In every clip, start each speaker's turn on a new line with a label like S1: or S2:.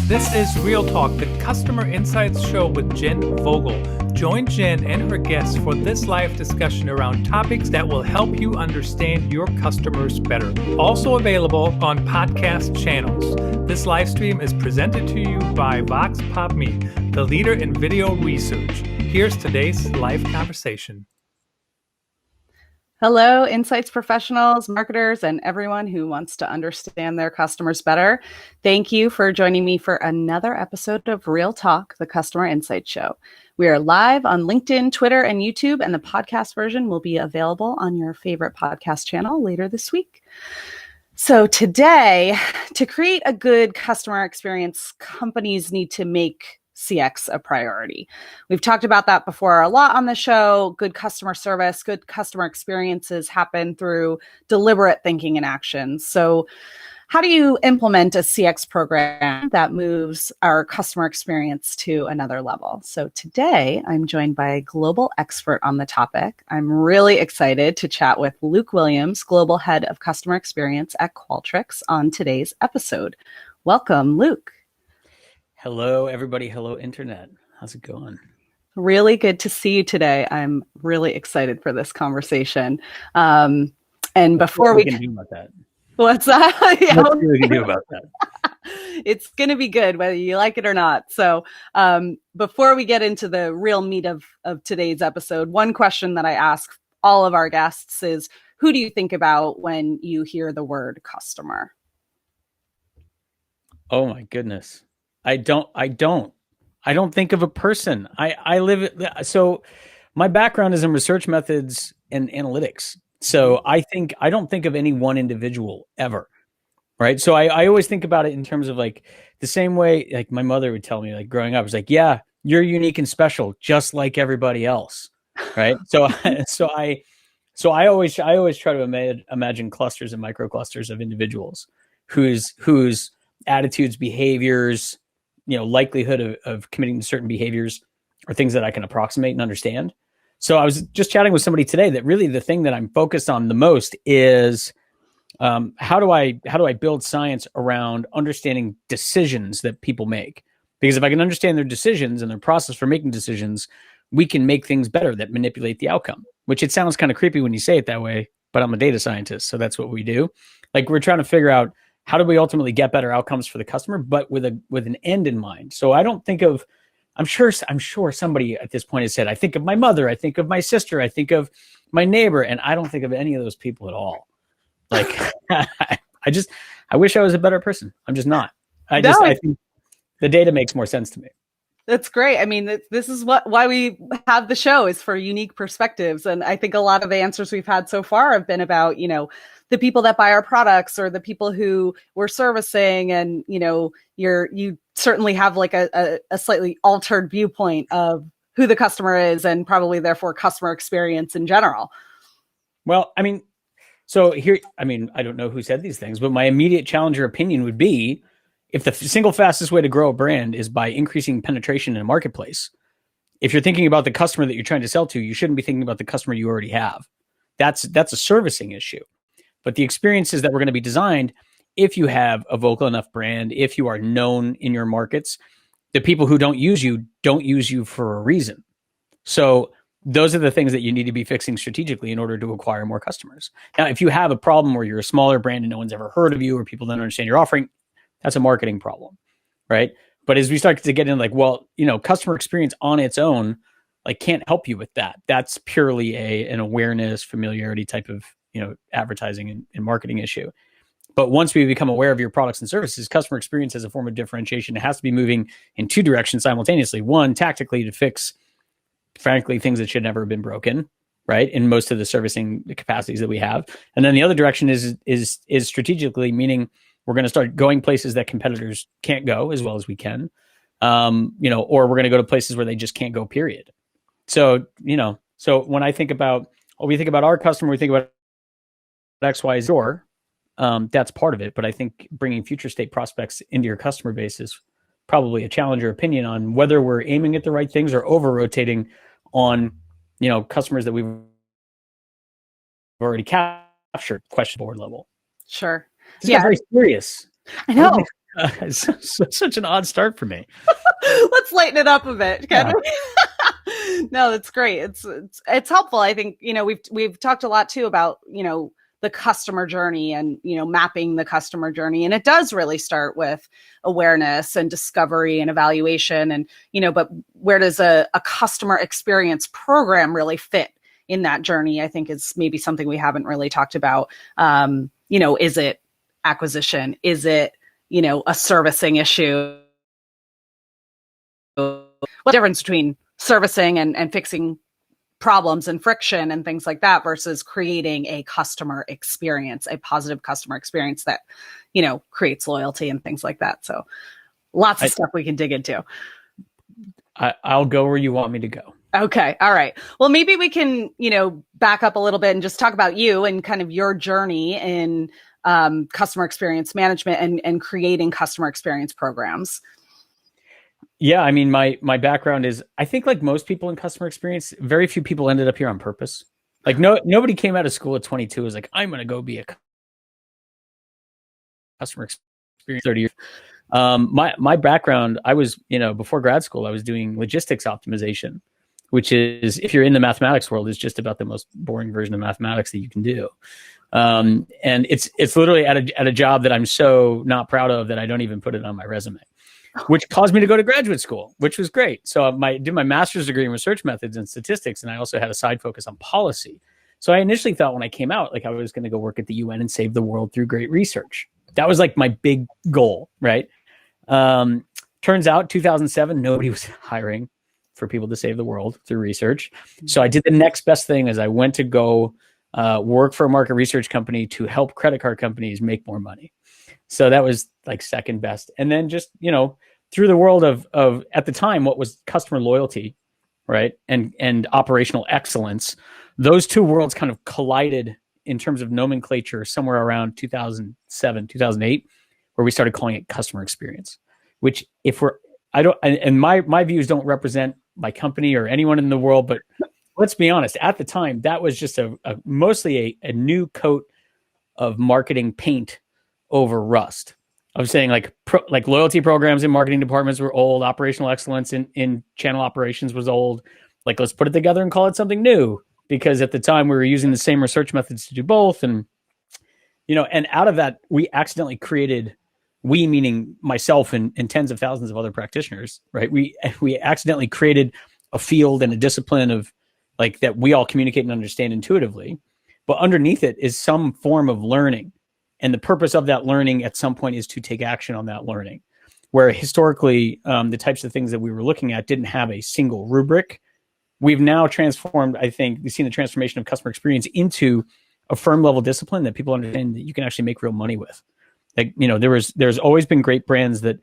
S1: This is Real Talk, the Customer Insights Show with Jenn Vogel. Join Jenn and her guests for this live discussion around topics that will help you understand your customers better. Also available on podcast channels. This live stream is presented to you by Vox PopMe, the leader in video research. Here's today's live conversation.
S2: Hello, insights professionals, marketers, and everyone who wants to understand their customers better. Thank you for joining me for another episode of Real Talk, the Customer Insights Show. We are live on LinkedIn, Twitter, and YouTube, and the podcast version will be available on your favorite podcast channel later this week. So today, to create a good customer experience, companies need to make CX a priority. We've talked about that before a lot on the show. Good customer service, good customer experiences happen through deliberate thinking and action. So how do you implement a CX program that moves our customer experience to another level? So today I'm joined by a global expert on the topic. I'm really excited to chat with Luke Williams, Global Head of Customer Experience at Qualtrics, on today's episode. Welcome, Luke.
S3: Hello, everybody. Hello, Internet. How's it going?
S2: Really good to see you today. I'm really excited for this conversation. And before we
S3: can do about that.
S2: What's that? Yeah.
S3: What we can do about that?
S2: It's going to be good, whether you like it or not. So before we get into the real meat of today's episode, one question that I ask all of our guests is, who do you think about when you hear the word customer?
S3: Oh my goodness. I don't think of a person. So my background is in research methods and analytics. So I don't think of any one individual ever. Right. So I always think about it in terms of like the same way, like my mother would tell me, like growing up, it's like, yeah, you're unique and special, just like everybody else. Right. So I always try to imagine clusters and microclusters of individuals whose attitudes, behaviors, likelihood of committing to certain behaviors are things that I can approximate and understand. So I was just chatting with somebody today that really the thing that I'm focused on the most is how do I build science around understanding decisions that people make? Because if I can understand their decisions and their process for making decisions, we can make things better that manipulate the outcome, which it sounds kind of creepy when you say it that way, but I'm a data scientist. So that's what we do. Like we're trying to figure out how do we ultimately get better outcomes for the customer, but with an end in mind. So I don't think of, I'm sure somebody at this point has said, I think of my mother, I think of my sister, I think of my neighbor, and I don't think of any of those people at all. Like, I wish I was a better person. I'm just not. I think the data makes more sense to me.
S2: That's great. I mean, this is why we have the show, is for unique perspectives. And I think a lot of the answers we've had so far have been about, the people that buy our products or the people who we're servicing. And, you certainly have like a slightly altered viewpoint of who the customer is and probably therefore customer experience in general.
S3: Well, I don't know who said these things, but my immediate challenger opinion would be, if the single fastest way to grow a brand is by increasing penetration in a marketplace, if you're thinking about the customer that you're trying to sell to, you shouldn't be thinking about the customer you already have. That's a servicing issue. But the experiences that were going to be designed, if you have a vocal enough brand, if you are known in your markets, the people who don't use you for a reason. So those are the things that you need to be fixing strategically in order to acquire more customers. Now, if you have a problem where you're a smaller brand and no one's ever heard of you or people don't understand your offering, that's a marketing problem, right? But as we start to get in customer experience on its own, can't help you with that. That's purely an awareness, familiarity type of, advertising and marketing issue. But once we become aware of your products and services, customer experience as a form of differentiation, it has to be moving in two directions simultaneously. One, tactically to fix, frankly, things that should never have been broken, right? In most of the servicing capacities that we have. And then the other direction is strategically, meaning we're going to start going places that competitors can't go as well as we can, or we're going to go to places where they just can't go, period. So, so when I think about, we think about our customer, we think about X, Y, Z, that's part of it. But I think bringing future state prospects into your customer base is probably a challenger opinion on whether we're aiming at the right things or over rotating on, customers that we've already captured, question board level.
S2: Sure.
S3: This is very serious.
S2: I know.
S3: Such an odd start for me.
S2: Let's lighten it up a bit, can we? No, that's great. It's helpful. I think, we've talked a lot too about, the customer journey and, mapping the customer journey. And it does really start with awareness and discovery and evaluation. And, but where does a customer experience program really fit in that journey? I think is maybe something we haven't really talked about. Is it acquisition? Is it, a servicing issue? What's the difference between servicing and fixing problems and friction and things like that versus creating a customer experience, a positive customer experience that, creates loyalty and things like that. So lots of stuff we can dig into.
S3: I'll go where you want me to go.
S2: Okay. All right. Well, maybe we can, back up a little bit and just talk about you and kind of your journey in customer experience management and creating customer experience programs.
S3: Yeah, I mean, my background is, I think like most people in customer experience, very few people ended up here on purpose. Like nobody came out of school at 22 was like, I'm going to go be a customer experience 30 years. My background, I was, before grad school, I was doing logistics optimization, which is, if you're in the mathematics world, is just about the most boring version of mathematics that you can do. And it's literally at a job that I'm so not proud of that I don't even put it on my resume, which caused me to go to graduate school, which was great. So I did my master's degree in research methods and statistics, and I also had a side focus on policy. So I initially thought when I came out, like I was going to go work at the UN and save the world through great research. That was like my big goal, right? Turns out 2007, nobody was hiring for people to save the world through research. So I did the next best thing as I went to go work for a market research company to help credit card companies make more money. So that was like second best. And then just, through the world of at the time, what was customer loyalty, right? And operational excellence, those two worlds kind of collided in terms of nomenclature somewhere around 2007, 2008, where we started calling it customer experience, which my views don't represent my company or anyone in the world, but let's be honest, at the time, that was just mostly a new coat of marketing paint over rust. I was saying like loyalty programs in marketing departments were old. Operational excellence in channel operations was old. Like, let's put it together and call it something new, because at the time we were using the same research methods to do both. And, and out of that, we accidentally created, we meaning myself and tens of thousands of other practitioners, right? We accidentally created a field and a discipline of like that we all communicate and understand intuitively, but underneath it is some form of learning. And the purpose of that learning at some point is to take action on that learning, where historically the types of things that we were looking at didn't have a single rubric. We've now transformed, I think, we've seen the transformation of customer experience into a firm level discipline that people understand that you can actually make real money with. Like, there's always been great brands that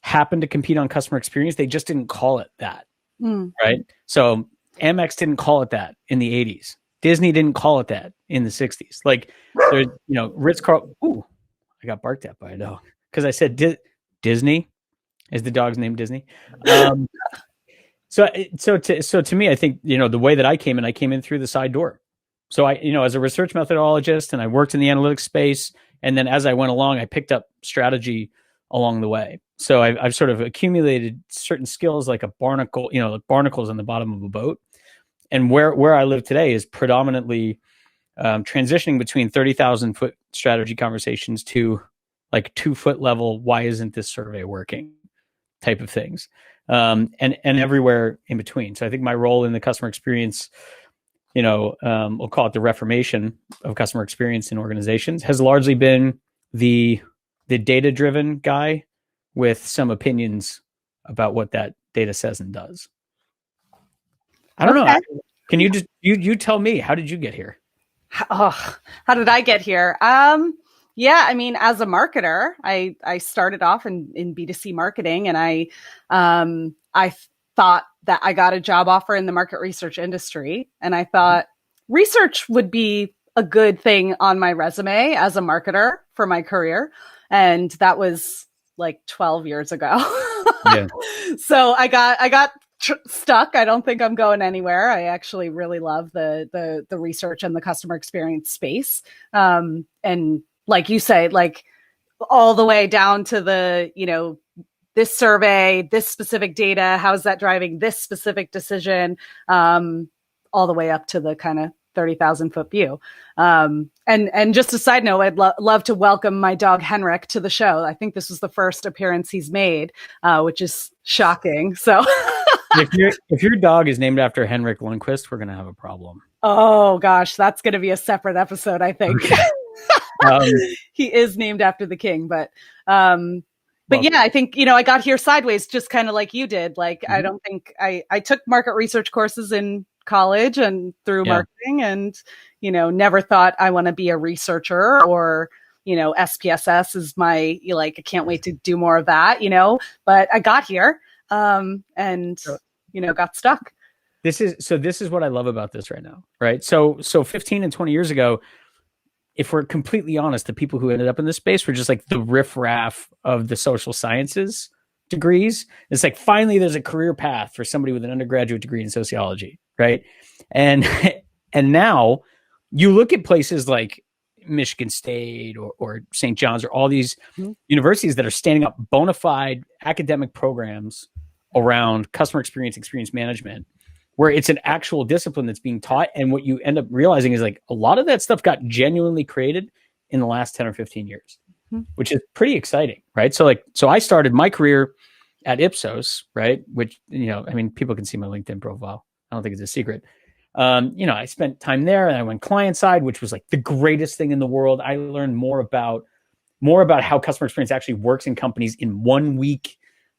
S3: happen to compete on customer experience. They just didn't call it that, right? So Amex didn't call it that in the 80s. Disney didn't call it that in the 60s. Like, there's, Ritz-Carlton. Ooh, I got barked at by a dog because I said Disney. Is the dog's name Disney? So to me, I think, the way that I came in through the side door. So I, as a research methodologist, and I worked in the analytics space. And then as I went along, I picked up strategy along the way. So I've sort of accumulated certain skills like a barnacle, like barnacles on the bottom of a boat. And where I live today is predominantly transitioning between 30,000 foot strategy conversations to like 2 foot level, why isn't this survey working type of things, and everywhere in between. So I think my role in the customer experience, we'll call it the reformation of customer experience in organizations, has largely been the data-driven guy with some opinions about what that data says and does. I don't know. Can you just you tell me, how did you get here?
S2: Oh, how did I get here? Yeah, I mean, as a marketer, I started off in B2C marketing, and I thought that I got a job offer in the market research industry, and I thought research would be a good thing on my resume as a marketer for my career, and that was like 12 years ago. Yeah. So I got stuck. I don't think I'm going anywhere. I actually really love the research and the customer experience space. And like you say, like all the way down to the, this survey, this specific data, how is that driving this specific decision, all the way up to the kind of 30,000 foot view. And just a side note, I'd love to welcome my dog Henrik to the show. I think this was the first appearance he's made, which is shocking. So
S3: if your dog is named after Henrik Lundqvist, we're going to have a problem.
S2: Oh gosh, that's going to be a separate episode, I think. Okay. He is named after the king, but yeah, I think, I got here sideways, just kind of like you did. Like, I don't think I took market research courses in college and through marketing, and, never thought I want to be a researcher, or, SPSS is my, I can't wait to do more of that, but I got here, and, got stuck.
S3: This is what I love about this right now. Right. So 15 and 20 years ago, if we're completely honest, the people who ended up in this space were just like the riffraff of the social sciences degrees. It's like, finally, there's a career path for somebody with an undergraduate degree in sociology. Right. And now you look at places like Michigan State or St. John's, or all these universities that are standing up bona fide academic programs around customer experience management, where it's an actual discipline that's being taught. And what you end up realizing is like a lot of that stuff got genuinely created in the last 10 or 15 years, which is pretty exciting. Right. So I started my career at Ipsos, right? Which, people can see my LinkedIn profile. I don't think it's a secret. I spent time there, and I went client side, which was like the greatest thing in the world. I learned more about how customer experience actually works in companies in 1 week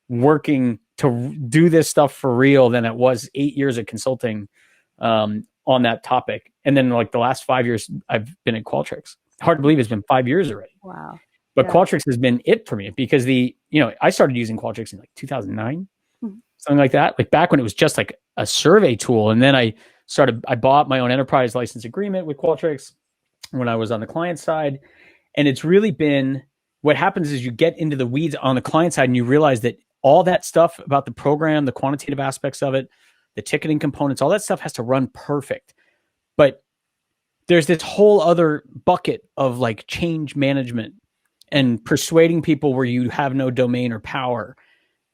S3: working to do this stuff for real than it was 8 years of consulting on that topic. And then like the last 5 years, I've been at Qualtrics. Hard to believe it's been 5 years already.
S2: Wow.
S3: But Qualtrics has been it for me, because I started using Qualtrics in like 2009, something like that. Like back when it was just like a survey tool. And then I bought my own enterprise license agreement with Qualtrics when I was on the client side. And it's really been, what happens is you get into the weeds on the client side and you realize that all that stuff about the program, the quantitative aspects of it, the ticketing components, all that stuff has to run perfect. But there's this whole other bucket of like change management and persuading people where you have no domain or power,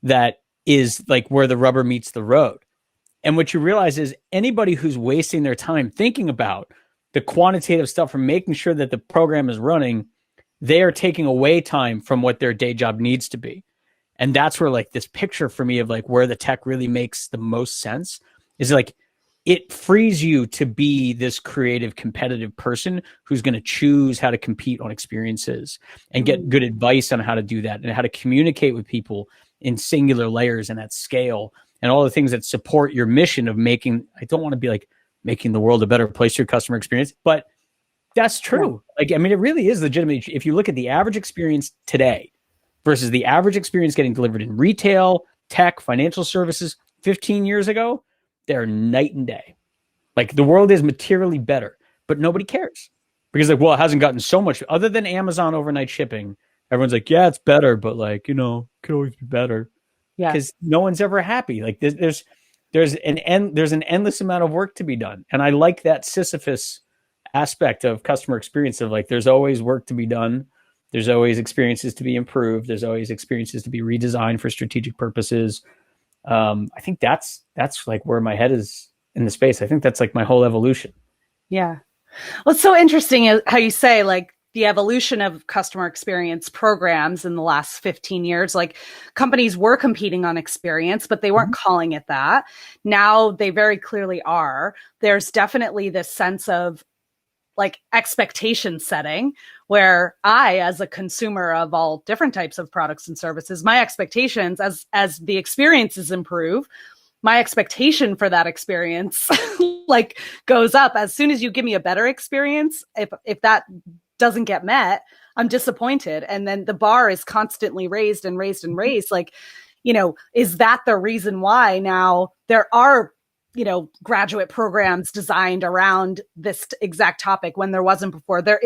S3: that is like where the rubber meets the road. And what you realize is anybody who's wasting their time thinking about the quantitative stuff from making sure that the program is running, they are taking away time from what their day job needs to be. And that's where like this picture for me of like where the tech really makes the most sense is like, it frees you to be this creative, competitive person who's going to choose how to compete on experiences and get good advice on how to do that and how to communicate with people in singular layers and at scale, and all the things that support your mission of making, I don't want to be like making the world a better place through customer experience, but that's true. Like, I mean, it really is legitimate. If you look at the average experience today versus the average experience getting delivered in retail, tech, financial services 15 years ago, they're night and day. Like the world is materially better, but nobody cares because like, well, it hasn't gotten so much other than Amazon overnight shipping. Everyone's like, yeah, it's better, but like, it could always be better. Yeah. Because no one's ever happy. Like there's an endless amount of work to be done. And I like that Sisyphus aspect of customer experience of like, there's always work to be done. There's always experiences to be improved. There's always experiences to be redesigned for strategic purposes. I think that's like where my head is in the space. I think that's like my whole evolution.
S2: Yeah. Well, it's so interesting how you say like the evolution of customer experience programs in the last 15 years, like companies were competing on experience, but they weren't calling it that. Now they very clearly are. There's definitely this sense of like expectation setting where I, as a consumer of all different types of products and services, my expectations as the experiences improve, my expectation for that experience like goes up. As soon as you give me a better experience, if that doesn't get met, I'm disappointed. And then the bar is constantly raised and raised and raised. Like, is that the reason why now there are graduate programs designed around this exact topic when there wasn't before? There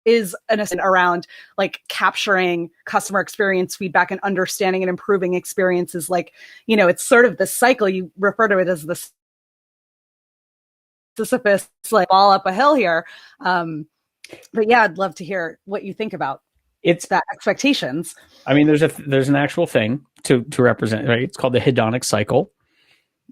S2: is an around like capturing customer experience feedback and understanding and improving experiences. Like, it's sort of the cycle. You refer to it as the Sisyphus, like all up a hill here. But yeah, I'd love to hear what you think about
S3: It's
S2: that expectations.
S3: I mean, there's an actual thing to represent, right? It's called the Hedonic Cycle.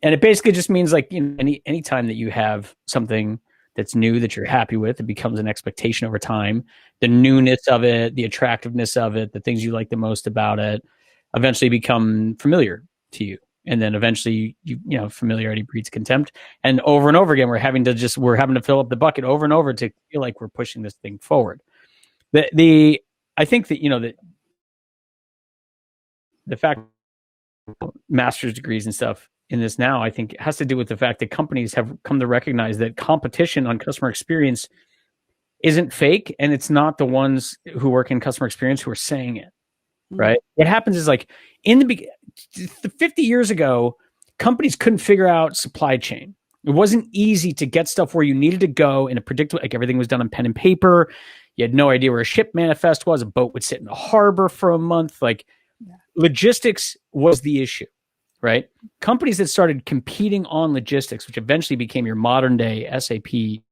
S3: And it basically just means like, you know, any time that you have something that's new that you're happy with, it becomes an expectation over time. The newness of it, the attractiveness of it, the things you like the most about it eventually become familiar to you. And then eventually you know, familiarity breeds contempt. And over again, we're having to fill up the bucket over and over to feel like we're pushing this thing forward. I think that, you know, the fact master's degrees and stuff in this now, I think has to do with the fact that companies have come to recognize that competition on customer experience isn't fake, and it's not the ones who work in customer experience who are saying it, right? What happens is like in the 50 years ago, companies couldn't figure out supply chain. It wasn't easy to get stuff where you needed to go in a predictable, like everything was done on pen and paper. You had no idea where a ship manifest was. A boat would sit in a harbor for a month. Like logistics was the issue, right? Companies that started competing on logistics, which eventually became your modern day SAP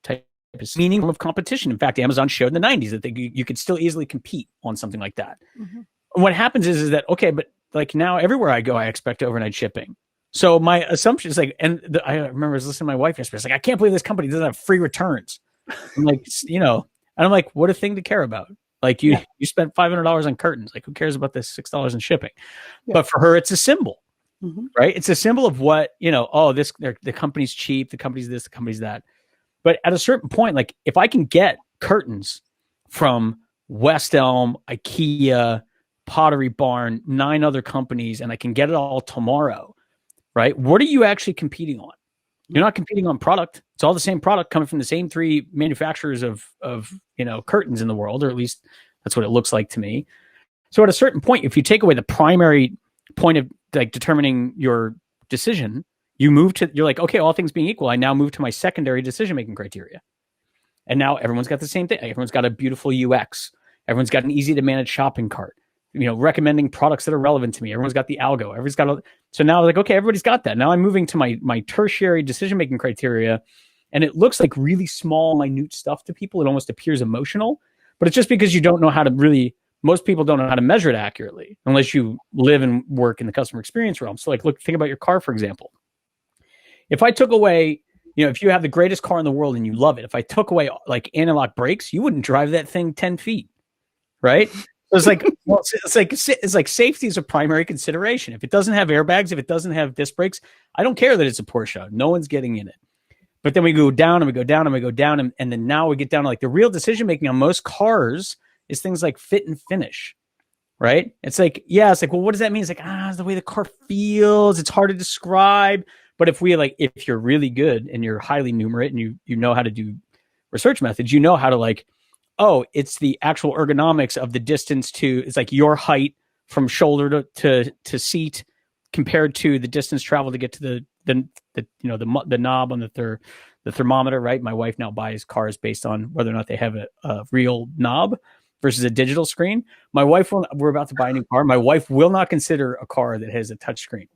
S3: type of meaning of competition. In fact, Amazon showed in the 90s that you could still easily compete on something like that. And what happens is that, okay, but like now everywhere I go, I expect overnight shipping. So my assumption is like, and I remember I was listening to my wife yesterday. It's like, I can't believe this company doesn't have free returns. I'm like, you know, and I'm like, what a thing to care about. Like you spent $500 on curtains. Like who cares about this $6 in shipping? Yeah. But for her, it's a symbol, right? It's a symbol of what, you know, oh, the company's cheap. The company's this, the company's that. But at a certain point, like if I can get curtains from West Elm, IKEA, Pottery Barn, 9 other companies, and I can get it all tomorrow, right? What are you actually competing on? You're not competing on product. It's all the same product coming from the same 3 manufacturers of you know, curtains in the world, or at least that's what it looks like to me. So at a certain point, if you take away the primary point of like determining your decision, you're like, okay, all things being equal, I now move to my secondary decision-making criteria. And now everyone's got the same thing. Everyone's got a beautiful UX. Everyone's got an easy to manage shopping cart, you know, recommending products that are relevant to me. Everyone's got the algo. Everyone's got so now like, okay, everybody's got that. Now I'm moving to my tertiary decision-making criteria, and it looks like really small, minute stuff to people. It almost appears emotional, but it's just because you don't know how to really, most people don't know how to measure it accurately unless you live and work in the customer experience realm. So like, think about your car, for example. If I took away, you know, if you have the greatest car in the world and you love it, if I took away like anti-lock brakes, you wouldn't drive that thing 10 feet, right? So it's like, well, it's like safety is a primary consideration. If it doesn't have airbags, if it doesn't have disc brakes, I don't care that it's a Porsche. No one's getting in it. But then we go down and we go down and we go down. And then now we get down to like the real decision-making on most cars is things like fit and finish, right? It's like, yeah, it's like, well, what does that mean? It's like, the way the car feels, it's hard to describe. But if you're really good and you're highly numerate and you know how to do research methods, you know how to like, oh, it's the actual ergonomics of the distance to, it's like your height from shoulder to seat compared to the distance traveled to get to the knob on the thermometer, right? My wife now buys cars based on whether or not they have a real knob versus a digital screen. We're about to buy a new car. My wife will not consider a car that has a touch screen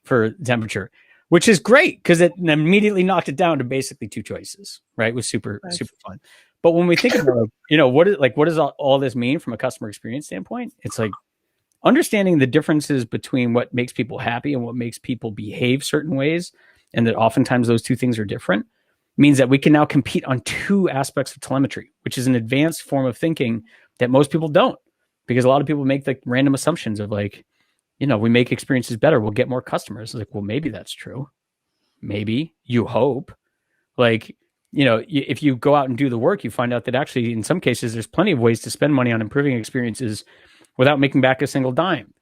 S3: for temperature, which is great because it immediately knocked it down to basically 2 choices, right? It was super fun. But when we think about, you know, what does all this mean from a customer experience standpoint? It's like understanding the differences between what makes people happy and what makes people behave certain ways, and that oftentimes those 2 things are different, means that we can now compete on 2 aspects of telemetry, which is an advanced form of thinking that most people don't, because a lot of people make like random assumptions of like, you know, we make experiences better, we'll get more customers. It's like, well, maybe that's true. Maybe, you hope. Like, you know, if you go out and do the work, you find out that actually in some cases, there's plenty of ways to spend money on improving experiences without making back a single dime.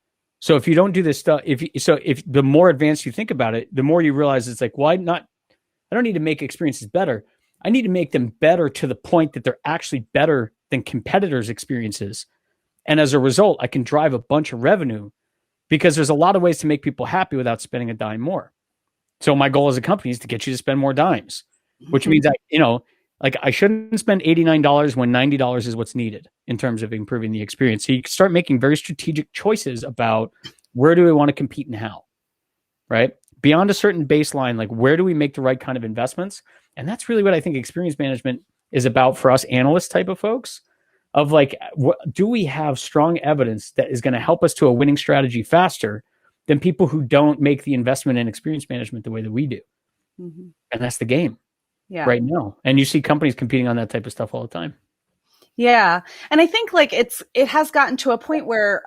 S3: So if you don't do this stuff, if the more advanced you think about it, the more you realize it's like, I don't need to make experiences better. I need to make them better to the point that they're actually better than competitors' experiences. And as a result, I can drive a bunch of revenue because there's a lot of ways to make people happy without spending a dime more. So my goal as a company is to get you to spend more dimes, which means that, you know, like I shouldn't spend $89 when $90 is what's needed in terms of improving the experience. So you can start making very strategic choices about where do we want to compete and how, right? Beyond a certain baseline, like where do we make the right kind of investments? And that's really what I think experience management is about, for us analyst type of folks, of like, do we have strong evidence that is going to help us to a winning strategy faster than people who don't make the investment in experience management the way that we do?
S2: Mm-hmm.
S3: And that's the game
S2: right
S3: now. And you see companies competing on that type of stuff all the time.
S2: Yeah. And I think like it has gotten to a point where,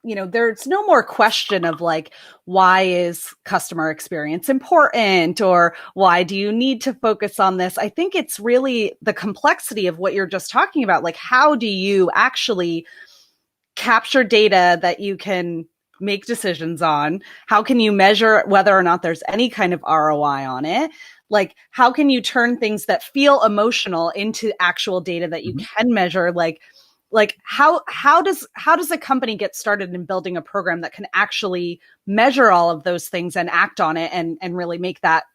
S2: there's no more question of like, why is customer experience important, or why do you need to focus on this? I think it's really the complexity of what you're just talking about. Like, how do you actually capture data that you can make decisions on? How can you measure whether or not there's any kind of ROI on it? Like, how can you turn things that feel emotional into actual data that you can measure? Like how does a company get started in building a program that can actually measure all of those things and act on it and really make that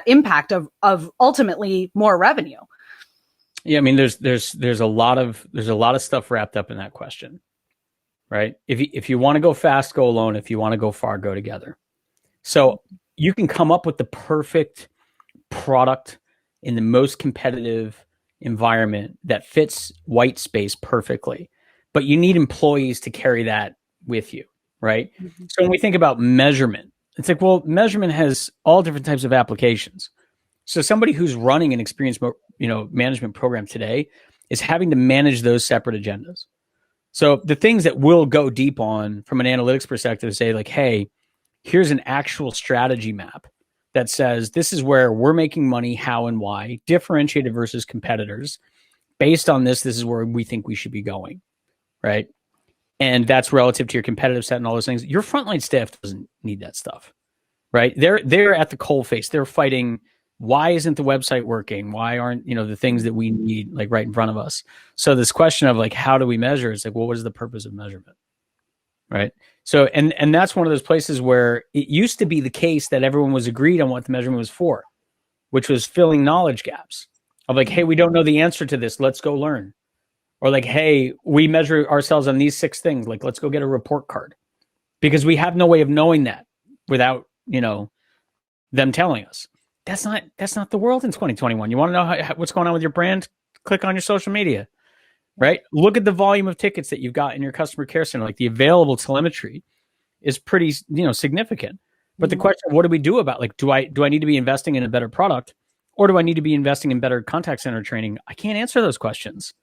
S2: impact of ultimately more revenue?
S3: Yeah, I mean, there's a lot of stuff wrapped up in that question, right? If you want to go fast, go alone. If you want to go far, go together. So you can come up with the perfect product in the most competitive environment that fits white space perfectly, but you need employees to carry that with you, right? Mm-hmm. So when we think about measurement, it's like, well, measurement has all different types of applications. So somebody who's running an experience, management program today is having to manage those separate agendas. So the things that we'll go deep on from an analytics perspective, say like, hey, here's an actual strategy map that says this is where we're making money, how and why, differentiated versus competitors. Based on this is where we think we should be going, right? And that's relative to your competitive set and all those things. Your frontline staff doesn't need that stuff, right? They're at the coalface. They're fighting, why isn't the website working? Why aren't, the things that we need like right in front of us? So this question of like, how do we measure? It's like, well, what is the purpose of measurement? Right. So, and that's one of those places where it used to be the case that everyone was agreed on what the measurement was for, which was filling knowledge gaps of like, hey, we don't know the answer to this. Let's go learn. Or like, hey, we measure ourselves on these 6 things. Like, let's go get a report card, because we have no way of knowing that without, them telling us. That's not the world in 2021. You want to know what's going on with your brand? Click on your social media. Right? Look at the volume of tickets that you've got in your customer care center. Like, the available telemetry is pretty, significant. But the question of what do we do about, like, do I need to be investing in a better product, or do I need to be investing in better contact center training? I can't answer those questions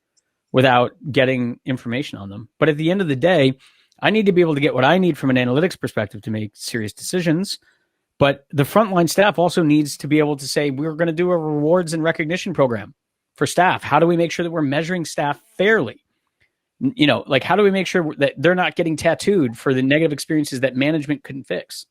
S3: without getting information on them. But at the end of the day, I need to be able to get what I need from an analytics perspective to make serious decisions. But the frontline staff also needs to be able to say, we're going to do a rewards and recognition program for staff. How do we make sure that we're measuring staff fairly? Like, how do we make sure that they're not getting tattooed for the negative experiences that management couldn't fix?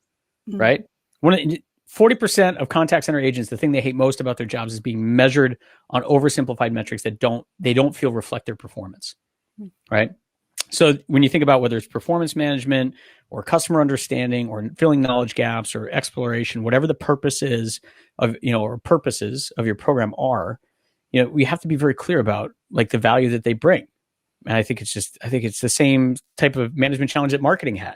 S3: Mm-hmm. Right? 40% of contact center agents, the thing they hate most about their jobs is being measured on oversimplified metrics that they don't feel reflect their performance. Mm-hmm. Right? So when you think about whether it's performance management or customer understanding or filling knowledge gaps or exploration, whatever the purpose is of, or purposes of your program are, we have to be very clear about like the value that they bring. And I think it's the same type of management challenge that marketing had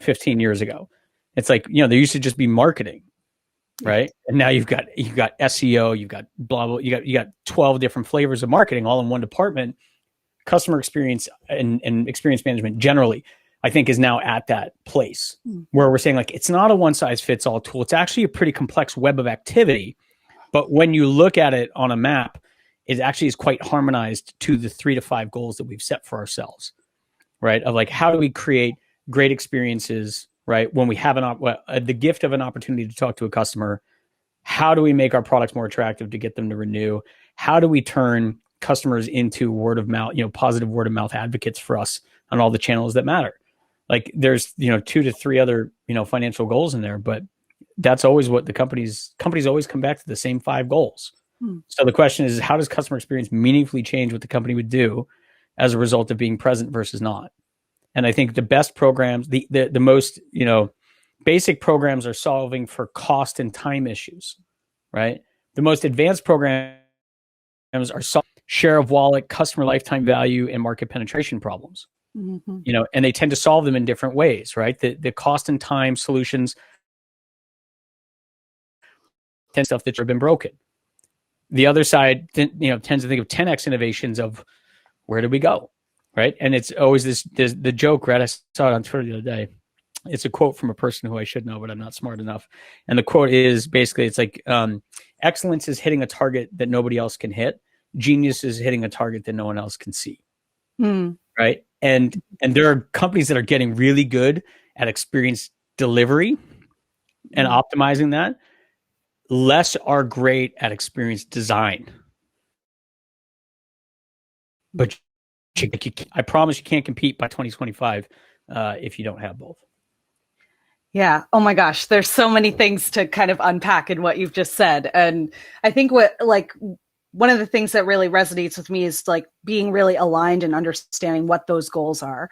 S3: 15 years ago. It's like, there used to just be marketing, right? And now you've got SEO, you've got blah, blah, you got 12 different flavors of marketing all in one department. Customer experience and experience management generally, I think, is now at that place where we're saying like, it's not a one size fits all tool. It's actually a pretty complex web of activity. But when you look at it on a map, it actually is quite harmonized to the 3 to 5 goals that we've set for ourselves, right? Of like, how do we create great experiences, right? When we have the gift of an opportunity to talk to a customer, how do we make our products more attractive to get them to renew? How do we turn customers into word of mouth, positive word of mouth advocates for us on all the channels that matter? Like, there's, 2 to 3 other, financial goals in there, but that's always what the companies always come back to the same 5 goals. So the question is, how does customer experience meaningfully change what the company would do as a result of being present versus not? And I think the best programs, the most, basic programs are solving for cost and time issues, right? The most advanced programs are solving share of wallet, customer lifetime value, and market penetration problems. Mm-hmm. And they tend to solve them in different ways, right? The cost and time solutions tend stuff that have been broken. the other side, tends to think of 10x innovations of where do we go, right? And it's always the joke, right? I saw it on Twitter the other day. It's a quote from a person who I should know, but I'm not smart enough. And the quote is basically, it's like, excellence is hitting a target that nobody else can hit. Genius is hitting a target that no one else can see. Right. And there are companies that are getting really good at experience delivery and optimizing that. Less are great at experience design. But I promise you can't compete by 2025 if you don't have both.
S2: Yeah. Oh my gosh. There's so many things to kind of unpack in what you've just said. And I think one of the things that really resonates with me is like being really aligned and understanding what those goals are.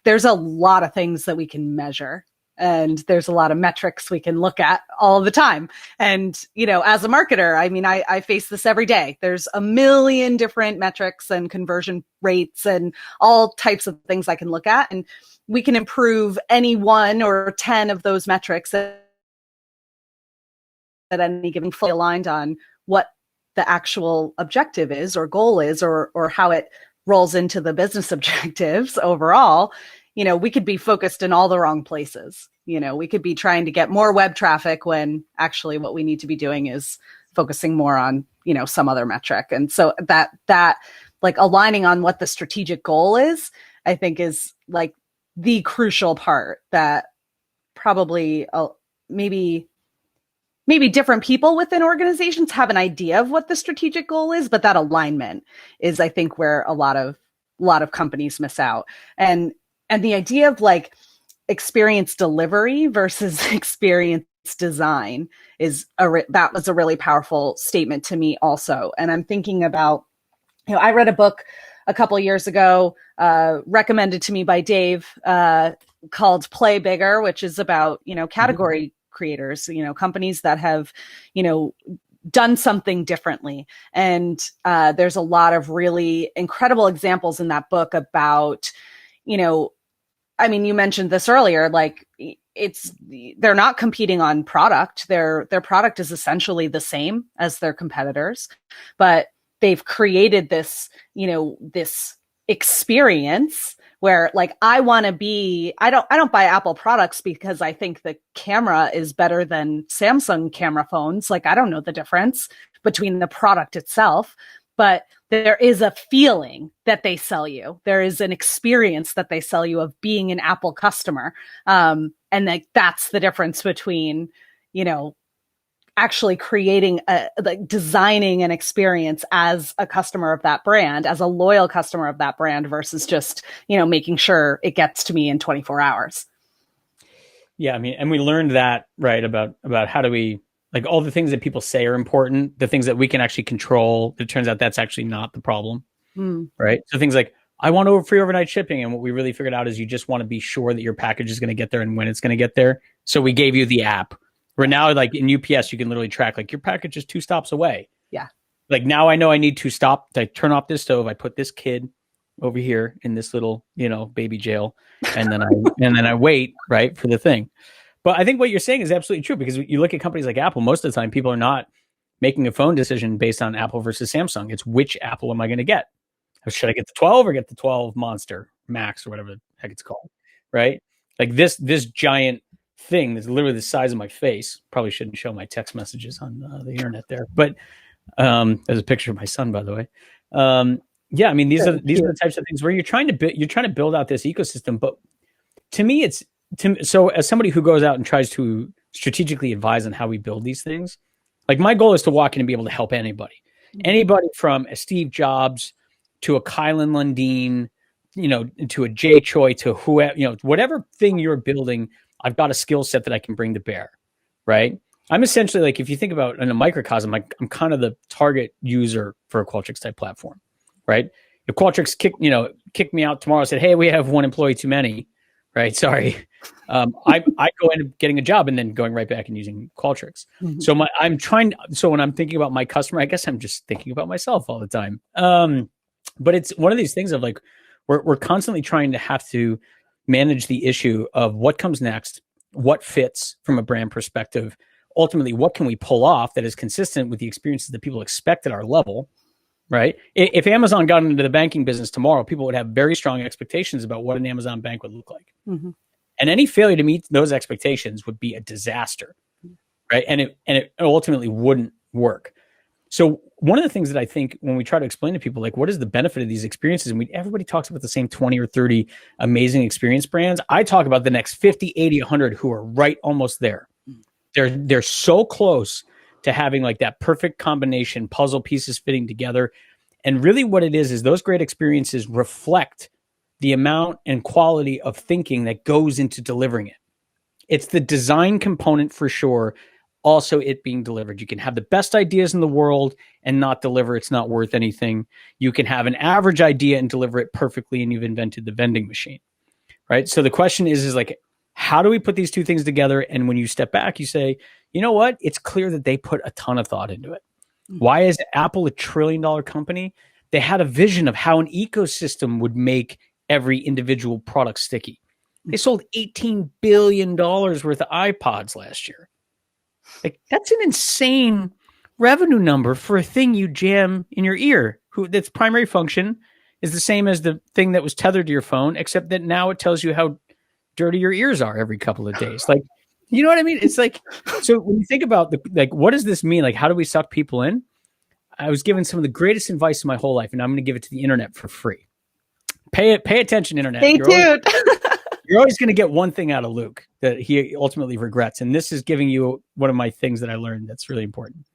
S2: There's a lot of things that we can measure, and there's a lot of metrics we can look at all the time. And, as a marketer, I mean, I face this every day. There's a million different metrics and conversion rates and all types of things I can look at. And we can improve any 1 or 10 of those metrics at any given, fully aligned on what the actual objective is or goal is, or how it rolls into the business objectives overall. We could be focused in all the wrong places. We could be trying to get more web traffic when actually what we need to be doing is focusing more on, some other metric. And so that like aligning on what the strategic goal is, I think is like the crucial part that probably maybe different people within organizations have an idea of what the strategic goal is, but that alignment is, I think, where a lot of companies miss out. And the idea of like experience delivery versus experience design that was a really powerful statement to me also. And I'm thinking about, I read a book a couple of years ago, recommended to me by Dave, called Play Bigger, which is about, category creators, companies that have, done something differently. And there's a lot of really incredible examples in that book about, I mean, you mentioned this earlier, like they're not competing on product. Their product is essentially the same as their competitors, but they've created this, this experience where like, I don't buy Apple products because I think the camera is better than Samsung camera phones. Like, I don't know the difference between the product itself, but there is a feeling that they sell you. There is an experience that they sell you of being an Apple customer. And that's the difference between, actually creating designing an experience as a customer of that brand, as a loyal customer of that brand, versus just, making sure it gets to me in 24 hours.
S3: Yeah. I mean, and we learned that, right, about how do we, like, all the things that people say are important, the things that we can actually control, it turns out that's actually not the problem. Right. So things like, I want free overnight shipping. And what we really figured out is you just want to be sure that your package is going to get there and when it's going to get there. So we gave you the app. Where now, like in UPS, you can literally track, like, your package is 2 stops away.
S2: Yeah.
S3: Like, now I know I need to stop. I turn off this stove. I put this kid over here in this little, baby jail, and then I wait, right, for the thing. But I think what you're saying is absolutely true, because you look at companies like Apple. Most of the time, people are not making a phone decision based on Apple versus Samsung. It's which Apple am I going to get? Should I get the 12 or get the 12 Monster Max or whatever the heck it's called, right? Like this giant thing that's literally the size of my face. Probably shouldn't show my text messages on the internet there, but there's a picture of my son, by the way. Yeah, I mean, these are the types of things where you're trying to build out this ecosystem. But to me, so as somebody who goes out and tries to strategically advise on how we build these things, like, my goal is to walk in and be able to help anybody from a Steve Jobs to a Kylan Lundin, to a Jay Choi, to whoever, whatever thing you're building. I've got a skill set that I can bring to bear, right? I'm essentially, like, if you think about in a microcosm, like, I'm kind of the target user for a Qualtrics type platform, right? If Qualtrics kicked me out tomorrow and said, hey, we have 1 employee too many, right? Sorry. I go into getting a job and then going right back and using Qualtrics. Mm-hmm. So when I'm thinking about my customer, I guess I'm just thinking about myself all the time. But it's one of these things of, like, we're constantly trying to have to manage the issue of what comes next, what fits from a brand perspective, ultimately, what can we pull off that is consistent with the experiences that people expect at our level, right? If Amazon got into the banking business tomorrow, people would have very strong expectations about what an Amazon bank would look like.
S2: Mm-hmm.
S3: And any failure to meet those expectations would be a disaster, right? And it ultimately wouldn't work. So one of the things that I think when we try to explain to people, like, what is the benefit of these experiences? And everybody talks about the same 20 or 30 amazing experience brands. I talk about the next 50, 80, 100 who are right almost there. They're so close to having like that perfect combination, puzzle pieces fitting together. And really what it is those great experiences reflect the amount and quality of thinking that goes into delivering it. It's the design component for sure. Also it being delivered. You can have the best ideas in the world and not deliver. It's not worth anything. You can have an average idea and deliver it perfectly, and you've invented the vending machine, right? So the question is like, how do we put these two things together? And when you step back, you say, you know what? It's clear that they put a ton of thought into it. Why is Apple a $1 trillion company? They had a vision of how an ecosystem would make every individual product sticky. They sold $18 billion worth of iPods last year. Like, that's an insane revenue number for a thing you jam in your ear. That's primary function is the same as the thing that was tethered to your phone, except that now it tells you how dirty your ears are every couple of days. Like, you know what I mean? It's like, so when you think about what does this mean? Like, how do we suck people in? I was given some of the greatest advice in my whole life, and I'm going to give it to the internet for free. Pay attention, internet. You're always going to get one thing out of Luke that he ultimately regrets. And this is giving you one of my things that I learned that's really important.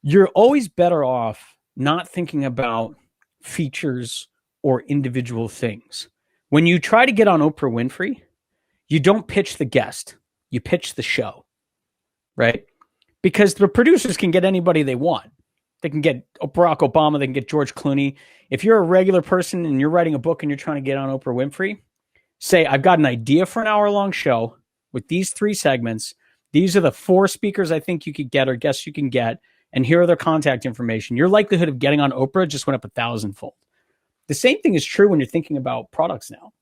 S3: You're always better off not thinking about features or individual things. When you try to get on Oprah Winfrey, you don't pitch the guest, you pitch the show, right? Because the producers can get anybody they want. They can get Barack Obama, they can get George Clooney. If you're a regular person and you're writing a book and you're trying to get on Oprah Winfrey, say, I've got an idea for an hour-long show with these 3 segments. These are the 4 speakers I think you could get or guests you can get, and here are their contact information. Your likelihood of getting on Oprah just went up 1,000-fold. The same thing is true when you're thinking about products now,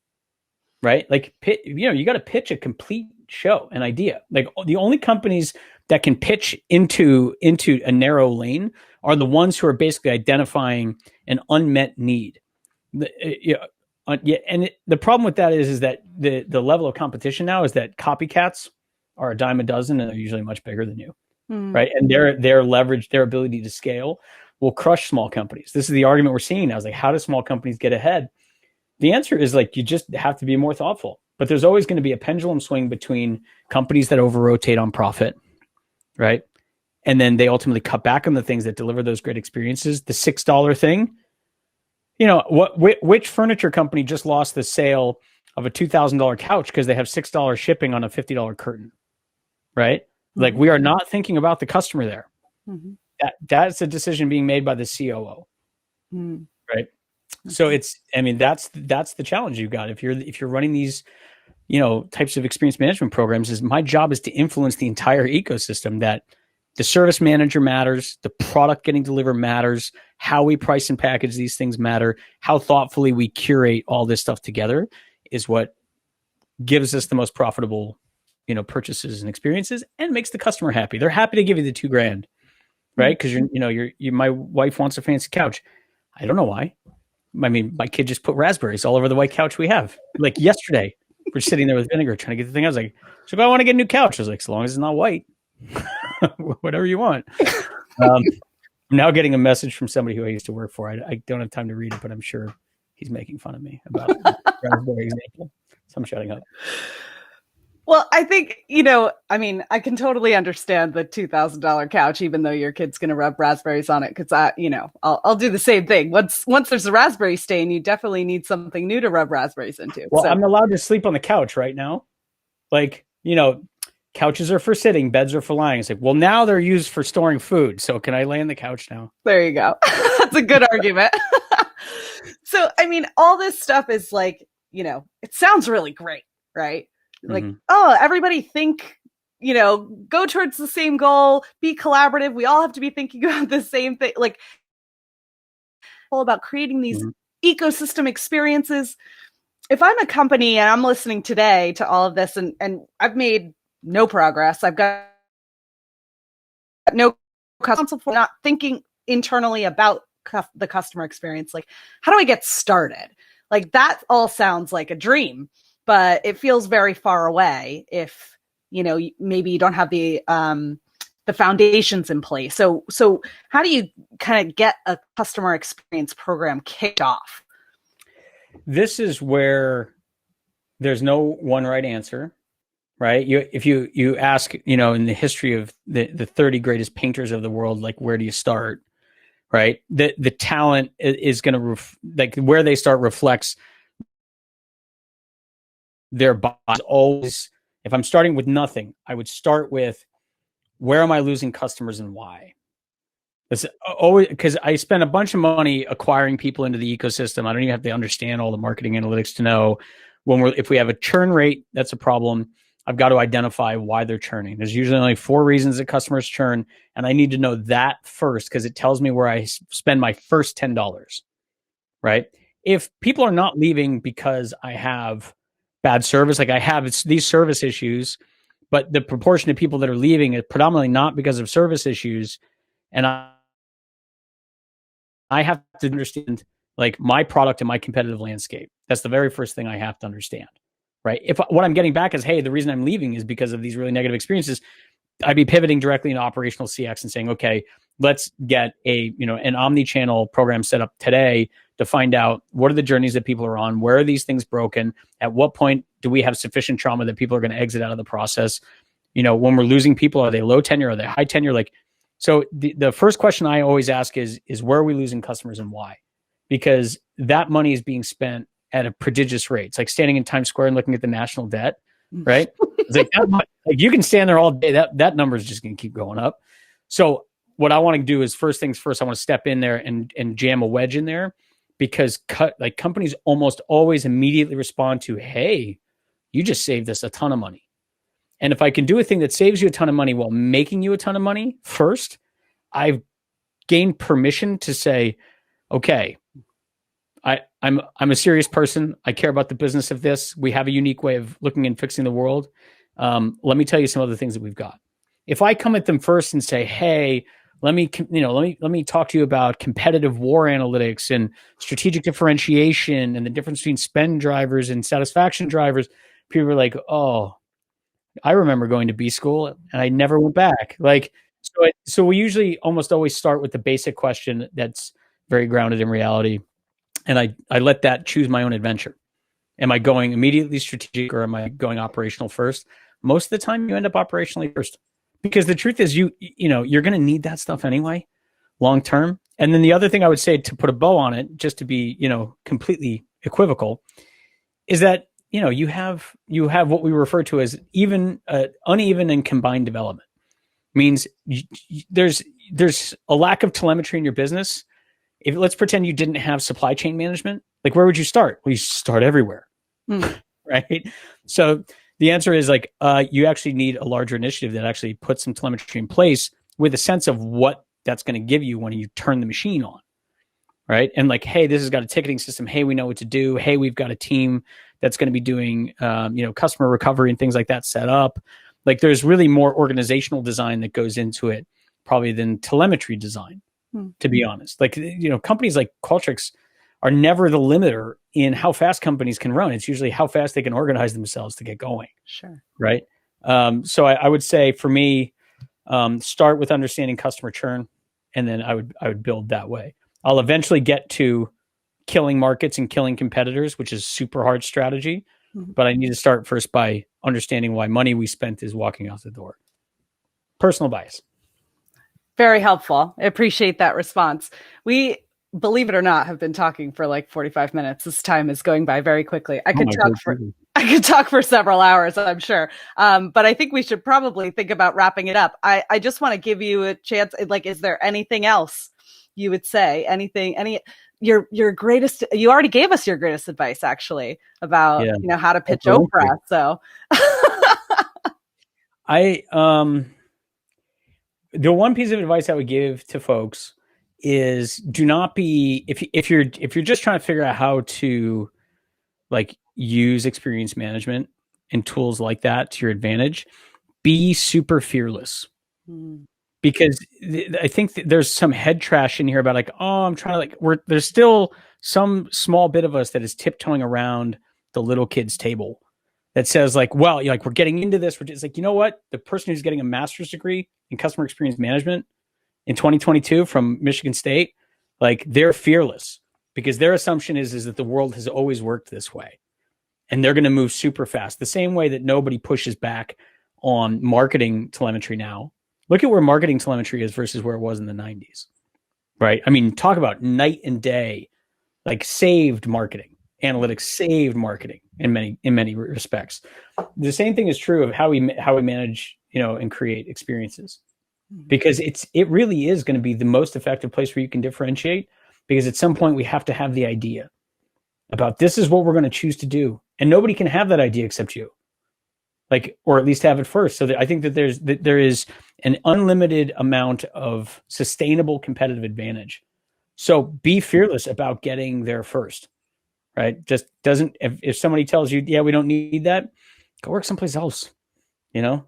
S3: right? Like, you got to pitch a complete show, an idea. Like, the only companies that can pitch into a narrow lane are the ones who are basically identifying an unmet need. And the problem with that is that the level of competition now is that copycats are a dime a dozen, and they're usually much bigger than you, right? And their leverage, their ability to scale will crush small companies. This is the argument we're seeing now. Is like, how do small companies get ahead? The answer is like, you just have to be more thoughtful. But there's always going to be a pendulum swing between companies that over-rotate on profit, right? And then they ultimately cut back on the things that deliver those great experiences. The $6 thing, which furniture company just lost the sale of a $2,000 couch because they have $6 shipping on a $50 curtain, right? Mm-hmm. Like, we are not thinking about the customer there. Mm-hmm. That's a decision being made by the COO, right? So that's the challenge you've got. If you're running these, types of experience management programs, is my job is to influence the entire ecosystem, that the service manager matters, the product getting delivered matters, how we price and package these things matter, how thoughtfully we curate all this stuff together is what gives us the most profitable, purchases and experiences, and makes the customer happy. They're happy to give you the $2,000, right? Because my wife wants a fancy couch. I don't know why. I mean, my kid just put raspberries all over the white couch we have. Like yesterday, we're sitting there with vinegar trying to get the thing. I was like, so if I want to get a new couch, I was like, as long as it's not white, whatever you want. I'm now getting a message from somebody who I used to work for. I don't have time to read it, but I'm sure he's making fun of me about the raspberry example. So I'm shutting up.
S2: Well, I think, I can totally understand the $2,000 couch, even though your kid's going to rub raspberries on it. Cause I'll do the same thing. Once there's a raspberry stain, you definitely need something new to rub raspberries into.
S3: Well, I'm allowed to sleep on the couch right now. Like, couches are for sitting, beds are for lying. It's like, well, now they're used for storing food. So can I lay on the couch now?
S2: There you go. That's a good argument. So, all this stuff is like, it sounds really great, right? Like, everybody think, go towards the same goal, be collaborative. We all have to be thinking about the same thing. Like, all about creating these ecosystem experiences. If I'm a company and I'm listening today to all of this and I've made no progress, I've got no customer, not thinking internally about the customer experience. Like, how do I get started? Like, that all sounds like a dream, but it feels very far away if, maybe you don't have the foundations in place. So how do you kind of get a customer experience program kicked off?
S3: This is where there's no one right answer, right? If you ask, in the history of the 30 greatest painters of the world, like, where do you start, right? The talent is going to like where they start reflects their body. Always, if I'm starting with nothing, I would start with, where am I losing customers and why? It's always because I spend a bunch of money acquiring people into the ecosystem. I don't even have to understand all the marketing analytics to know if we have a churn rate, that's a problem. I've got to identify why they're churning. There's usually only 4 reasons that customers churn, and I need to know that first because it tells me where I spend my first $10, right? If people are not leaving because I have bad service, like I have these service issues, but the proportion of people that are leaving is predominantly not because of service issues, and I have to understand like my product and my competitive landscape. That's the very first thing I have to understand, right? If what I'm getting back is, hey, the reason I'm leaving is because of these really negative experiences, I'd be pivoting directly into operational CX and saying, okay, let's get an omni-channel program set up today to find out what are the journeys that people are on, where are these things broken, at what point do we have sufficient trauma that people are going to exit out of the process? When we're losing people, are they low tenure, are they high tenure? Like, so the first question I always ask is where are we losing customers and why? Because that money is being spent at a prodigious rate. It's like standing in Times Square and looking at the national debt, right? It's like, you can stand there all day. That number is just going to keep going up. So what I want to do is, first things first, I want to step in there and jam a wedge in there, because companies almost always immediately respond to, hey, you just saved us a ton of money. And if I can do a thing that saves you a ton of money while making you a ton of money first, I've gained permission to say, okay, I'm a serious person. I care about the business of this. We have a unique way of looking and fixing the world. Let me tell you some other things that we've got. If I come at them first and say, hey, let me talk to you about competitive war analytics and strategic differentiation and the difference between spend drivers and satisfaction drivers, people are like, oh, I remember going to B school and I never went back. Like, so we usually almost always start with the basic question that's very grounded in reality. And I let that choose my own adventure. Am I going immediately strategic or am I going operational first? Most of the time you end up operationally first, because the truth is you're going to need that stuff anyway, long term. And then the other thing I would say, to put a bow on it, just to be, completely equivocal, is that, you have what we refer to as uneven and combined development. Means there's a lack of telemetry in your business. If let's pretend you didn't have supply chain management, like, where would you start? Well, you start everywhere, right? So the answer is like, you actually need a larger initiative that actually puts some telemetry in place with a sense of what that's going to give you when you turn the machine on, right? And like, hey, this has got a ticketing system. Hey, we know what to do. Hey, we've got a team that's going to be doing, customer recovery and things like that set up. Like, there's really more organizational design that goes into it probably than telemetry design, to be honest. Like, companies like Qualtrics are never the limiter in how fast companies can run. It's usually how fast they can organize themselves to get going.
S2: Sure.
S3: Right. So I would say for me, start with understanding customer churn, and then I would build that way. I'll eventually get to killing markets and killing competitors, which is super hard strategy. But I need to start first by understanding why money we spent is walking out the door. Personal bias.
S2: Very helpful. I appreciate that response. We, believe it or not, have been talking for like 45 minutes. This time is going by very quickly. I could talk for several hours, I'm sure. But I think we should probably think about wrapping it up. I just want to give you a chance. Like, is there anything else you would say? Your greatest, you already gave us your greatest advice, actually, about, how to pitch Oprah. So
S3: the one piece of advice I would give to folks is, do not be, if you're just trying to figure out how to like use experience management and tools like that to your advantage, be super fearless. because I think there's some head trash in here about like, oh, I'm trying to there's still some small bit of us that is tiptoeing around the little kids table that says like, well, like we're getting into this. We're just like, you know what? The person who's getting a master's degree in customer experience management in 2022 from Michigan State, like they're fearless because their assumption is that the world has always worked this way. And they're going to move super fast. The same way that nobody pushes back on marketing telemetry now. Look at where marketing telemetry is versus where it was in the 90s, right? I mean, talk about night and day, like saved marketing. Analytics saved marketing in many respects. The same thing is true of how we manage, and create experiences, because it really is going to be the most effective place where you can differentiate. Because at some point we have to have the idea about this is what we're going to choose to do, and nobody can have that idea except you, or at least have it first. So I think that there is an unlimited amount of sustainable competitive advantage. So be fearless about getting there first. Right? Just doesn't, if somebody tells you, yeah, we don't need that, go work someplace else. This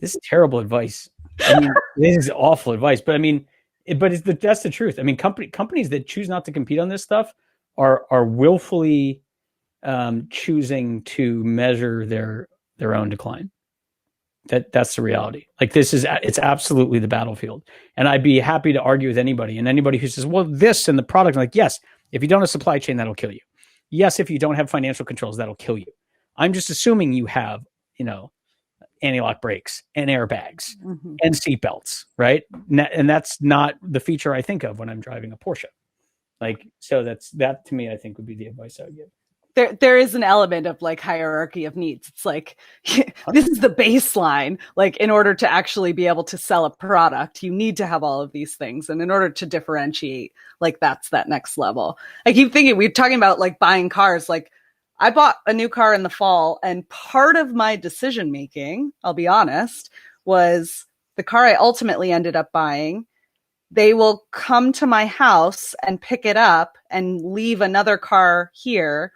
S3: is terrible advice. I mean, this is awful advice, but I mean, that's the truth. I mean, companies that choose not to compete on this stuff are willfully choosing to measure their own decline. That's the reality. Like it's absolutely the battlefield. And I'd be happy to argue with anybody, and anybody who says, well, this and the product, I'm like, yes, if you don't have a supply chain, that'll kill you. Yes, if you don't have financial controls, that'll kill you. I'm just assuming you have, anti-lock brakes and airbags and seatbelts, right? And that's not the feature I think of when I'm driving a Porsche. So that to me, I think would be the advice I would give.
S2: There is an element of hierarchy of needs. It's like, this is the baseline. In order to actually be able to sell a product, you need to have all of these things. And in order to differentiate, that's that next level. I keep thinking, we're talking about buying cars. I bought a new car in the fall, and part of my decision making, I'll be honest, was the car I ultimately ended up buying. They will come to my house and pick it up and leave another car here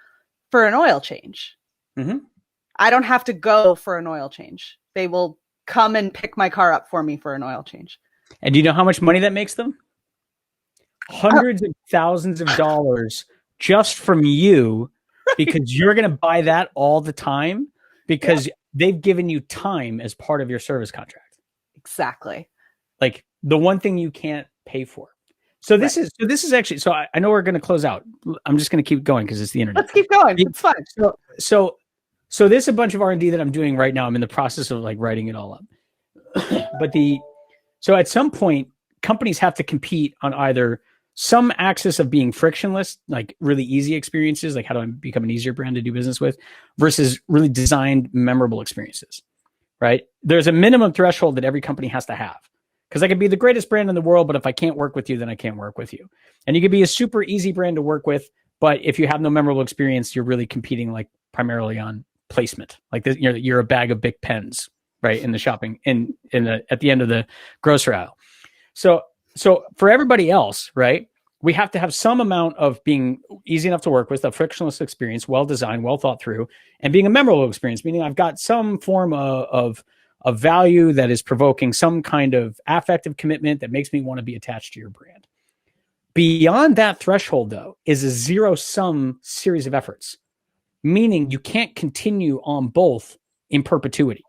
S2: for an oil change.
S3: Mm-hmm.
S2: I don't have to go for an oil change. They will come and pick my car up for me for an oil change.
S3: And do you know how much money that makes them? Hundreds of thousands of dollars just from you, because you're going to buy that all the time because they've given you time as part of your service contract.
S2: Exactly.
S3: The one thing you can't pay for. So this is actually, so I know we're going to close out. I'm just going to keep going because it's the internet.
S2: Let's keep going. It's fun.
S3: So there's a bunch of R&D that I'm doing right now. I'm in the process of writing it all up. But so at some point, companies have to compete on either some axis of being frictionless, really easy experiences, how do I become an easier brand to do business with, versus really designed, memorable experiences, right? There's a minimum threshold that every company has to have. Because I could be the greatest brand in the world, but if I can't work with you, then I can't work with you. And you could be a super easy brand to work with, but if you have no memorable experience, you're really competing primarily on placement. You're a bag of Bic pens, right, in the shopping at the end of the grocery aisle. So for everybody else, right, we have to have some amount of being easy enough to work with, a frictionless experience, well designed, well thought through, and being a memorable experience, meaning I've got some form of value that is provoking some kind of affective commitment that makes me want to be attached to your brand. Beyond that threshold, though, is a zero-sum series of efforts, meaning you can't continue on both in perpetuity.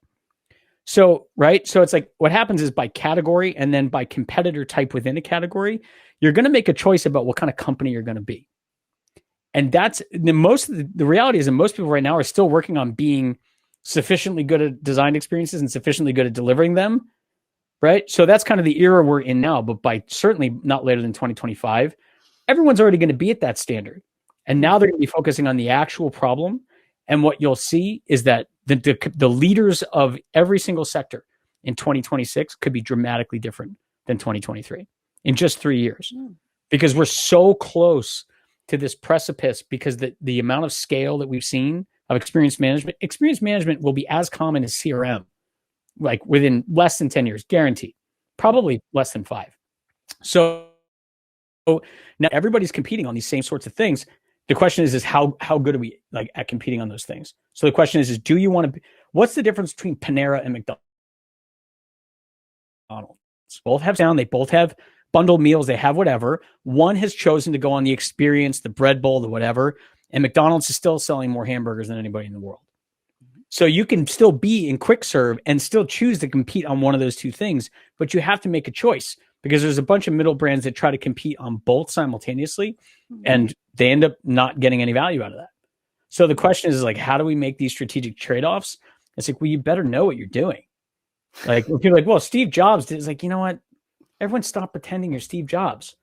S3: So, right? So it's what happens is by category and then by competitor type within a category, you're going to make a choice about what kind of company you're going to be. And that's the reality is that most people right now are still working on being sufficiently good at design experiences and sufficiently good at delivering them, right? So that's kind of the era we're in now, but by certainly not later than 2025, everyone's already going to be at that standard. And now they're going to be focusing on the actual problem. And what you'll see is that the leaders of every single sector in 2026 could be dramatically different than 2023 in just 3 years, because we're so close to this precipice, because the amount of scale that we've seen of experience management will be as common as CRM, within less than 10 years, guaranteed, probably less than 5. So now everybody's competing on these same sorts of things. The question is how good are we at competing on those things? So the question is do you want to, what's the difference between Panera and McDonald's? McDonald's. Both have sound. They both have bundled meals. They have whatever. One has chosen to go on the experience, the bread bowl, the whatever. And McDonald's is still selling more hamburgers than anybody in the world. So you can still be in quick serve and still choose to compete on one of those two things, but you have to make a choice because there's a bunch of middle brands that try to compete on both simultaneously, and they end up not getting any value out of that. So the question is like, how do we make these strategic trade-offs? It's like, well, you better know what you're doing. Like when people are like, well, Steve Jobs did. It's like, you know what? Everyone stop pretending you're Steve Jobs.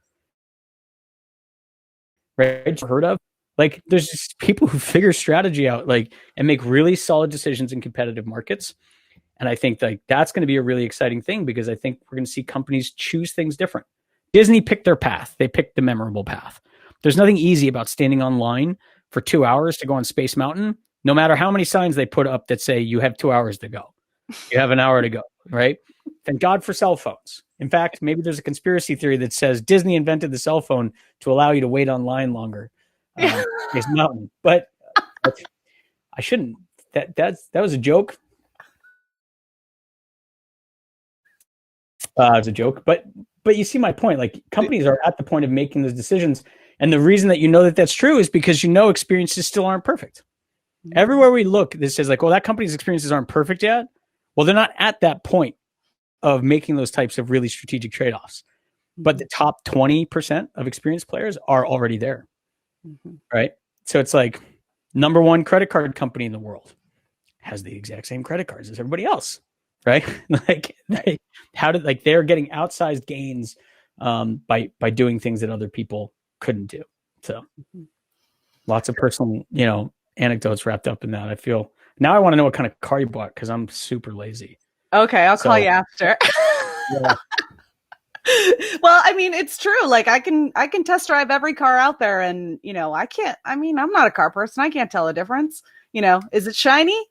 S3: Right? Heard of? Like there's just people who figure strategy out like and make really solid decisions in competitive markets. And I think like that's going to be a really exciting thing because I think we're going to see companies choose things different. Disney picked their path. They picked the memorable path. There's nothing easy about standing online for 2 hours to go on Space Mountain, no matter how many signs they put up that say you have 2 hours to go. You have an hour to go, right? Thank God for cell phones. In fact, maybe there's a conspiracy theory that says Disney invented the cell phone to allow you to wait online longer. Space Mountain, but I shouldn't. That was a joke. It's a joke, but you see my point. Like companies are at the point of making those decisions, and the reason that you know that that's true is because you know experiences still aren't perfect. Everywhere we look, this says like, well, that company's experiences aren't perfect yet. Well, they're not at that point of making those types of really strategic trade-offs. But the top 20% of experienced players are already there. Right. So it's like number one credit card company in the world has the exact same credit cards as everybody else. Right. Like they're getting outsized gains by doing things that other people couldn't do. So lots of personal, anecdotes wrapped up in that. I feel now I want to know what kind of car you bought because I'm super lazy.
S2: Okay. I'll call you after.
S3: Yeah.
S2: Well, I mean, it's true. Like I can test drive every car out there and, I'm not a car person. I can't tell a difference. Is it shiny?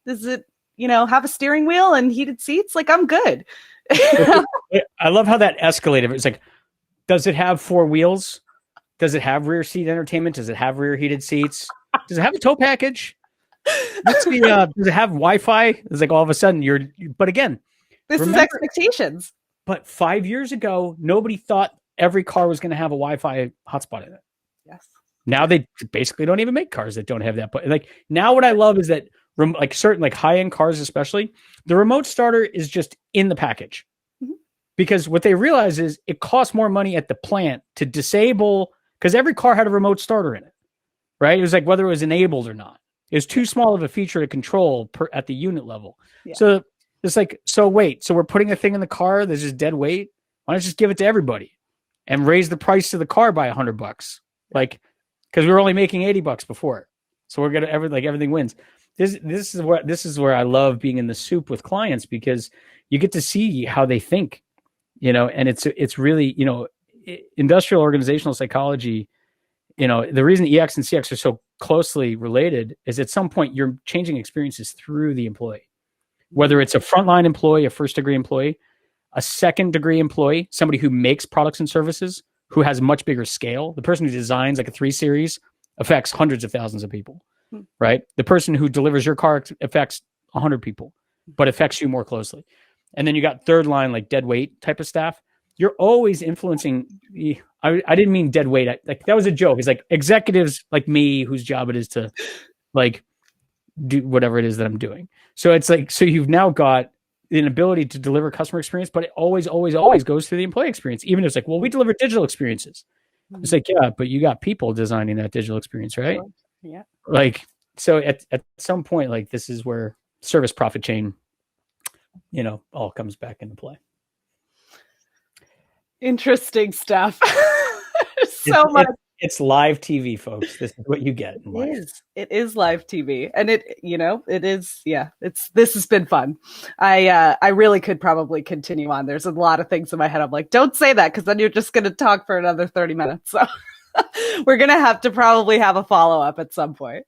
S2: Does it, have a steering wheel and heated seats? Like I'm good.
S3: I love how that escalated. It's like, does it have 4 wheels? Does it have rear seat entertainment? Does it have rear heated seats? Does it have a tow package? Does it have Wi-Fi? It's like all of a sudden but again,
S2: this is expectations.
S3: But 5 years ago, nobody thought every car was going to have a Wi-Fi hotspot in it.
S2: Yes.
S3: Now they basically don't even make cars that don't have that. But like now, what I love is that like certain like high-end cars, especially the remote starter is just in the package, because what they realize is it costs more money at the plant to disable because every car had a remote starter in it, right? It was like whether it was enabled or not. It was too small of a feature to control at the unit level. Yeah. So it's like, so we're putting a thing in the car that's just dead weight. Why don't you just give it to everybody and raise the price of the car by $100? Like, because we were only making $80 before. So we're going to everything wins. This is where I love being in the soup with clients because you get to see how they think, and it's really, industrial organizational psychology, the reason EX and CX are so closely related is at some point you're changing experiences through the employee. Whether it's a frontline employee, a first degree employee, a second degree employee, somebody who makes products and services, who has much bigger scale. The person who designs like a 3 Series affects hundreds of thousands of people, right? The person who delivers your car affects 100 people, but affects you more closely. And then you got third line, like dead weight type of staff. You're always influencing. I didn't mean dead weight. Like that was a joke. It's like executives like me, whose job it is to like do whatever it is that I'm doing. So it's like, so you've now got an ability to deliver customer experience, but it always goes through the employee experience. Even if it's like, well, we deliver digital experiences. It's like, yeah, but you got people designing that digital experience, right?
S2: Yeah.
S3: Like, so at some point, like this is where service profit chain, all comes back into play.
S2: Interesting stuff. So much.
S3: It's live TV, folks. This is what you get.
S2: It is live TV, and it is. Yeah, this has been fun. I really could probably continue on. There's a lot of things in my head. I'm like, don't say that because then you're just going to talk for another 30 minutes. So we're going to have to probably have a follow up at some point.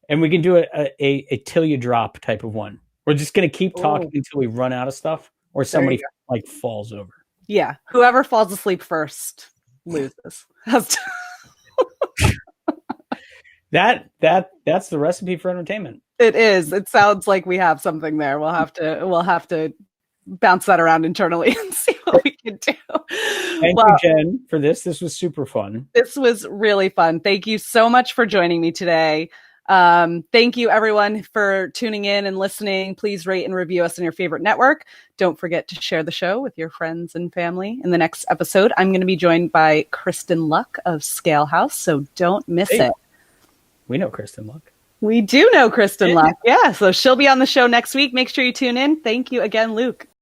S3: And we can do a till you drop type of one. We're just going to keep talking until we run out of stuff, or somebody like falls over.
S2: Yeah, whoever falls asleep first loses.
S3: That's the recipe for entertainment.
S2: It is. It sounds like we have something there. We'll have to bounce that around internally and see what we can do.
S3: Thank you, Jen, for this. This was super fun.
S2: This was really fun. Thank you so much for joining me today. Thank you, everyone, for tuning in and listening. Please rate and review us on your favorite network. Don't forget to share the show with your friends and family. In the next episode, I'm going to be joined by Kristen Luck of Scale House, so don't miss it.
S3: We know Kristen Luck.
S2: We do know Kristen Luck. Yeah, so she'll be on the show next week. Make sure you tune in. Thank you again, Luke.